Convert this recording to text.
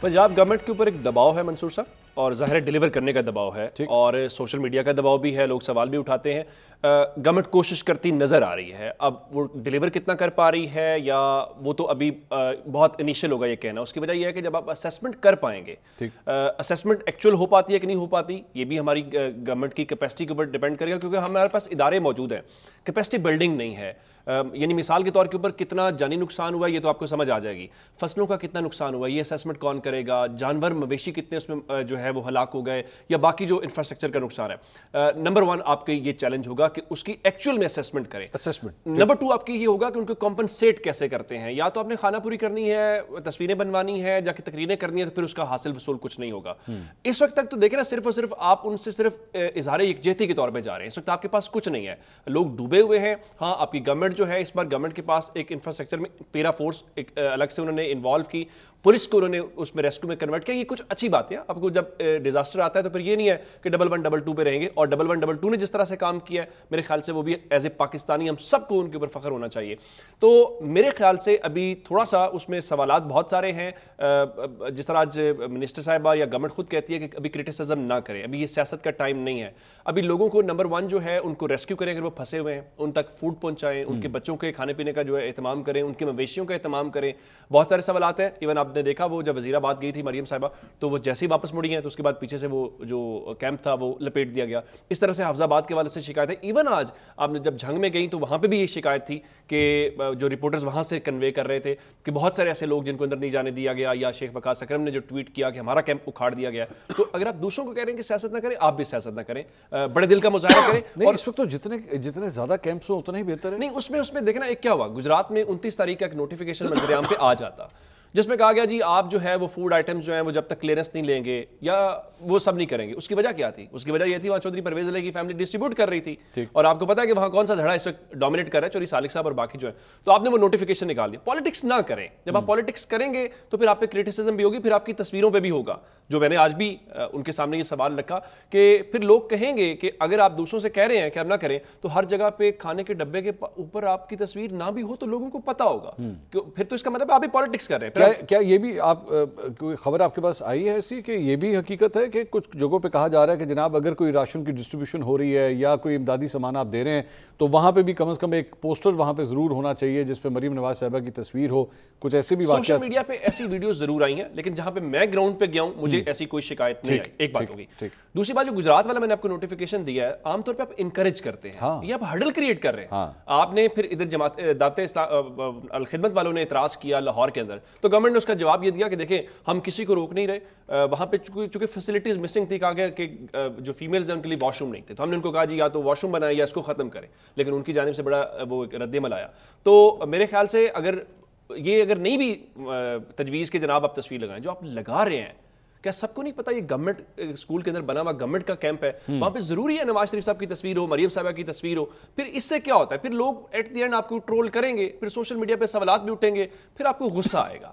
Punjab government के ऊपर एक दबाव है मंसूर साहब, और ज़ाहिर है डिलीवर करने का दबाव है, और सोशल मीडिया का दबाव भी है, लोग सवाल भी उठाते हैं। गवर्नमेंट कोशिश करती नज़र आ रही है, अब वो डिलीवर कितना कर पा रही है या वो तो अभी बहुत इनिशियल होगा ये कहना। उसकी वजह यह है कि जब आप असेसमेंट कर पाएंगे, असेसमेंट एक्चुअल हो पाती है कि नहीं हो पाती, ये भी हमारी गवर्नमेंट की कैपेसिटी के ऊपर डिपेंड करेगा, क्योंकि हमारे पास इदारे मौजूद हैं, कैपेसिटी बिल्डिंग नहीं है। यानी मिसाल के तौर के ऊपर कितना जानी नुकसान हुआ ये तो आपको समझ आ जाएगी, फसलों का कितना नुकसान हुआ ये असेसमेंट कौन करेगा, जानवर मवेशी कितने उसमें जो है वो हलाक हो गए, या बाकी जो इंफ्रास्ट्रक्चर का नुकसान है। नंबर वन आपके ये चैलेंज होगा कि उसकी एक्चुअल में असेसमेंट करें। नंबर टू आपकी ये होगा कि उनको कॉम्पनसेट कैसे करते हैं, या तो आपने खाना पूरी करनी है, तस्वीरें बनवानी है, जाके तकरीरें करनी है, तो फिर उसका हासिल वसूल कुछ नहीं होगा। इस वक्त तक तो देखें ना, सिर्फ और सिर्फ आप उनसे सिर्फ इजहार यकजहती के तौर पर जा रहे हैं। इस वक्त आपके पास कुछ नहीं है, लोग डूबे हुए हैं। हाँ, आपकी गवर्नमेंट जो है, इस बार गवर्नमेंट के पास एक इंफ्रास्ट्रक्चर में पैरा फोर्स एक अलग से उन्होंने इन्वॉल्व की, पुलिस को उन्होंने उसमें रेस्क्यू में कन्वर्ट किया। ये कुछ अच्छी बात है। आपको जब डिजास्टर आता है तो फिर ये नहीं है कि 1112 पे रहेंगे, और 1112 ने जिस तरह से काम किया है मेरे ख्याल से वो भी एज ए पाकिस्तानी हम सबको उनके ऊपर फख्र होना चाहिए। तो मेरे ख्याल से अभी थोड़ा सा उसमें सवालात बहुत सारे हैं। जिस तरह आज मिनिस्टर साहिबा या गवर्नमेंट खुद कहती है कि अभी क्रिटिसिज्म ना करें, अभी ये सियासत का टाइम नहीं है। अभी लोगों को नंबर वन जो है उनको रेस्क्यू करें, अगर वो फंसे हुए हैं उन तक फूड पहुंचाएं, उनके बच्चों के खाने पीने का जो है एहतमाम करें, उनके मवेशियों का एहतमाम करें। बहुत सारे सवालात हैं। इवन आपने देखा वो जब वजीराबाद गई थी मरियम साहिबा, तो वो जैसे ही वापस मुड़ी हैं तो उसके बाद पीछे से वो जो कैंप था वो लपेट दिया गया। इस तरह से हफ्जाबाद के वाले से शिकायत है। इवन आज आपने जब झंग में गई तो वहाँ पे भी ये शिकायत थी कि जो रिपोर्टर्स वहाँ से कन्वे कर रहे थे कि बहुत सारे ऐसे लोग जिनको अंदर नहीं जाने दिया गया, या शेख वकास अकरम ने जो ट्वीट किया कि हमारा कैंप उखाड़ दिया गया। तो अगर आप दूसरों को कह रहे हैं कि सियासत ना करें, आप भी सियासत ना करें, बड़े दिल का मुजाहरा करें। और इस वक्त तो जितने ज्यादा कैंप्स हो उतना ही बेहतर है। नहीं, उसमें देखना एक क्या हुआ, गुजरात में 29 तारीख का एक नोटिफिकेशन मंजरेआम पे आ जाता जिसमें कहा गया जी आप जो है वो फूड आइटम्स जो हैं वो जब तक क्लियरेंस नहीं लेंगे या वो सब नहीं करेंगे। उसकी वजह क्या थी? उसकी वजह ये थी वहाँ चौधरी परवेज अली की फैमिली डिस्ट्रीब्यूट कर रही थी, और आपको पता है कि वहाँ कौन सा धड़ा इस वक्त डोमिनेट कर रहा है, चौधरी सालिक साहब और बाकी जो है। तो आपने वो नोटिफिकेशन निकाल दिया। पॉलिटिक्स ना करें। जब आप पॉलिटिक्स करेंगे तो फिर आप पे क्रिटिसिज्म भी होगी, फिर आपकी तस्वीरों पर भी होगा। जो मैंने आज भी उनके सामने ये सवाल रखा कि फिर लोग कहेंगे कि अगर आप दूसरों से कह रहे हैं कि आप ना करें, तो हर जगह पे खाने के डब्बे के ऊपर आपकी तस्वीर ना भी हो तो लोगों को पता होगा, फिर तो इसका मतलब आप भी पॉलिटिक्स कर रहे हैं। क्या ये भी आप कोई खबर आपके पास आई है ऐसी कि ये भी हकीकत है कि कुछ जगहों पे कहा जा रहा है कि जनाब अगर कोई राशन की डिस्ट्रीब्यूशन हो रही है या कोई इमदादी सामान आप दे रहे हैं तो वहां पे भी कम से कम एक पोस्टर वहां पे जरूर होना चाहिए जिस पे मरीम नवाज साहिबा की तस्वीर हो? कुछ ऐसे भी सोशल मीडिया पे ऐसी वीडियो जरूर आई हैं, लेकिन जहां पे मैं ग्राउंड पे गया हूं मुझे ऐसी कोई शिकायत नहीं आई। एक बात होगी। दूसरी बात, जो गुजरात वाला मैंने आपको नोटिफिकेशन दिया है, आमतौर पर आप इंकरेज करते हैं, ये आप हडल क्रिएट कर रहे हैं। आपने फिर इधर जमात दावत खिदमत वालों ने इतराज किया लाहौर के अंदर, तो गवर्नमेंट ने उसका जवाब ये दिया कि देखें हम किसी को रोक नहीं रहे। वहां पे चूंकि फैसिलिटीज मिसिंग थी, कहा गया कि जो फीमेल्स हैं उनके लिए वॉशरूम नहीं थे, तो हमने उनको कहा जी या तो वॉशरूम बनाए या इसको खत्म करें, लेकिन उनकी जानिब से बड़ा वो रद्द-ए-अमल आया। तो मेरे ख्याल से अगर नहीं भी तजवीज़ के जनाब आप तस्वीर लगाएं, जो आप लगा रहे हैं, क्या सबको नहीं पता ये गवर्नमेंट स्कूल के अंदर बना हुआ गवर्नमेंट का कैंप है, वहां पे जरूरी है नवाज शरीफ साहब की तस्वीर हो, मरियम साहिबा की तस्वीर हो? फिर इससे क्या होता है? फिर लोग एट द एंड आपको ट्रोल करेंगे, फिर सोशल मीडिया पे सवालात भी उठेंगे, फिर आपको गुस्सा आएगा।